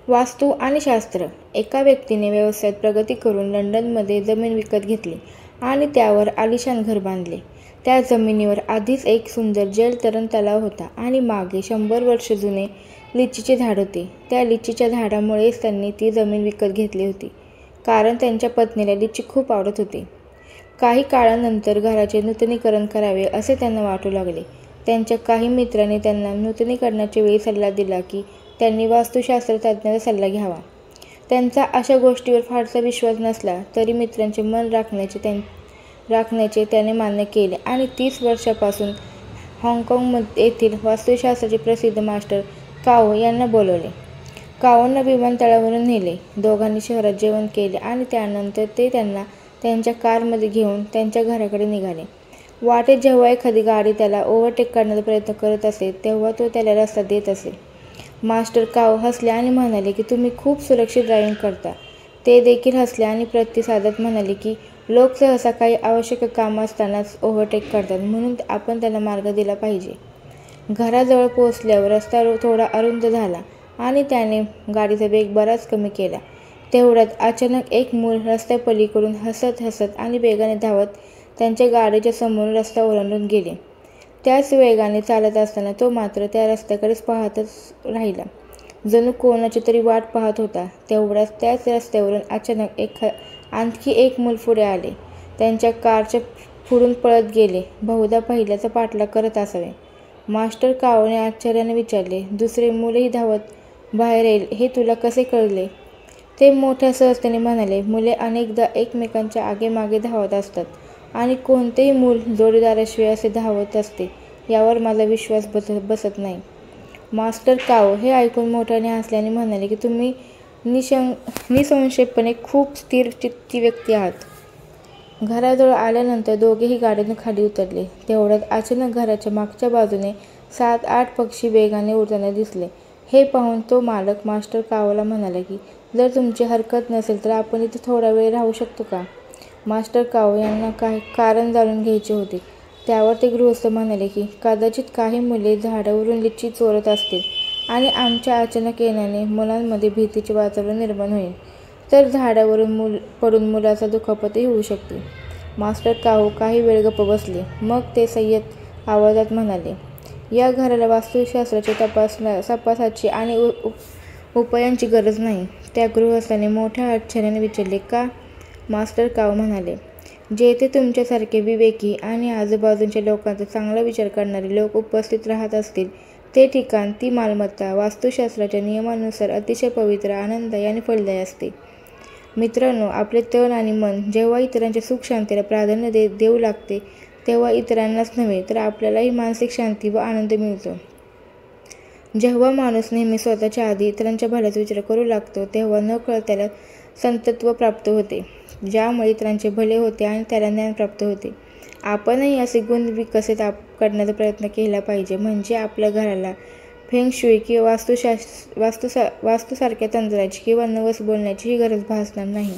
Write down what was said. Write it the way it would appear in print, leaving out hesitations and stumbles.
वास्तू आणि शास्त्र. एका व्यक्तीने व्यवसायात प्रगती करून लंडनमध्ये जमीन विकत घेतली आणि त्यावर आलिशान घर बांधले. त्या जमिनीवर आधीच एक सुंदर जलतरण तलाव होता आणि मागे 100 वर्ष जुने लिचीचे झाड होते. त्या लिचीच्या झाडामुळेच त्यांनी ती जमीन विकत घेतली होती, कारण त्यांच्या पत्नीला लिची खूप आवडत होती. काही काळानंतर घराचे नूतनीकरण करावे असे त्यांना वाटू लागले. त्यांच्या काही मित्रांनी त्यांना नूतनीकरणाच्या वेळी सल्ला दिला की त्यांनी वास्तुशास्त्र तज्ज्ञाचा सल्ला घ्यावा. त्यांचा अशा गोष्टीवर फारसा विश्वास नसला तरी मित्रांचे मन राखण्याचे त्याने मान्य केले आणि 30 वर्षांपासून हाँगकाँग येथील वास्तुशास्त्राचे प्रसिद्ध मास्टर काओ यांना बोलवले. काओंना विमानतळावरून नेले. दोघांनी शहरात जेवण केले आणि त्यानंतर ते त्यांना त्यांच्या कारमध्ये घेऊन त्यांच्या घराकडे निघाले. वाटेत जेव्हा एखादी गाडी त्याला ओव्हरटेक करण्याचा प्रयत्न करत असे तेव्हा तो त्याला रस्ता देत असे. मास्टर काओ हसले आणि म्हणाले की तुम्ही खूप सुरक्षित ड्रायव्हिंग करता. ते देखील हसले आणि प्रतिसादात म्हणाले की लोक सहसा काही आवश्यक काम असतानाच ओव्हरटेक करतात, म्हणून आपण त्यांना मार्ग दिला पाहिजे. घराजवळ पोहोचल्यावर रस्ता थोडा अरुंद झाला आणि त्याने गाडीचा वेग बराच कमी केला. तेवढ्यात अचानक एक मूल रस्त्यापलीकडून हसत हसत आणि वेगाने धावत त्यांच्या गाडीच्या समोरून रस्ता ओलांडून गेले. त्याच वेगाने चालत असताना तो मात्र त्या रस्त्याकडेच पाहतच राहिला, जणू कोणाची तरी वाट पाहत होता. तेवढ्याच त्याच रस्त्यावरून अचानक आणखी एक मूल पुढे आले. त्यांच्या कारच्या पुढून पळत गेले. बहुधा पहिल्याचा पाठलाग करत असावे. मास्टर काओने आश्चर्याने विचारले, दुसरे मूलही धावत बाहेर येईल हे तुला कसे कळले? ते मोठ्या सहजतेने म्हणाले, मुले अनेकदा एकमेकांच्या आगेमागे धावत असतात आणि कोणतेही मूल जोडीदाराशिवाय असे धावत असते यावर माझा विश्वास बसत नाही. मास्टर काओ हे ऐकून मोठ्याने हसल्याने म्हणाले की तुम्ही निसंशयपणे खूप स्थिरचित्ती व्यक्ती आहात. घराजवळ आल्यानंतर दोघेही गाडीतून खाली उतरले. तेवढ्यात अचानक घराच्या मागच्या बाजूने 7-8 पक्षी वेगाने उडताना दिसले. हे पाहून तो मालक मास्टर काओला म्हणाला की जर तुमची हरकत नसेल तर आपण इथे थोडा वेळ राहू शकतो का? मास्टर काओ यांना काही कारण जाणून घ्यायचे होते. त्यावर ते गृहस्थ म्हणाले की कदाचित काही मुले झाडावरून लिची चोरत असतील आणि आमच्या अचानक येण्याने मुलांमध्ये भीतीचे वातावरण निर्माण होईल, तर झाडावरून पडून मुलाचा दुखापतही होऊ शकते. मास्टर काओ काही वेळ गप्प बसले. मग ते संयत आवाजात म्हणाले, या घराला वास्तुशास्त्राची तपासाची आणि उपायांची गरज नाही. त्या गृहस्थाने मोठ्या आश्चर्याने विचारले, का? मास्टर काओ म्हणाले, जेथे तुमच्यासारखे विवेकी आणि आजूबाजूच्या लोकांचा चांगला विचार करणारे लोक उपस्थित राहत असतील ते ठिकाण, ती मालमत्ता वास्तुशास्त्राच्या नियमानुसार अतिशय पवित्र, आनंददायी आणि फलदायी असते. मित्रांनो, आपले तन आणि मन जेव्हा इतरांच्या सुखशांतीला प्राधान्य देऊ लागते तेव्हा इतरांनाच नव्हे तर आपल्यालाही मानसिक शांती व आनंद मिळतो. जेव्हा माणूस नेहमी स्वतःच्या आधी इतरांच्या भल्याचा विचार करू लागतो तेव्हा नकळत त्याला संतत्व प्राप्त होते, ज्यामुळे इतरांचे भले होते आणि त्याला ज्ञान प्राप्त होते. आपणही असे गुण विकसित करण्याचा प्रयत्न केला पाहिजे, म्हणजे आपल्या घराला फेंग शुई किंवा वास्तूसारख्या तंत्राची किंवा नवस बोलण्याचीही गरज भासणार नाही.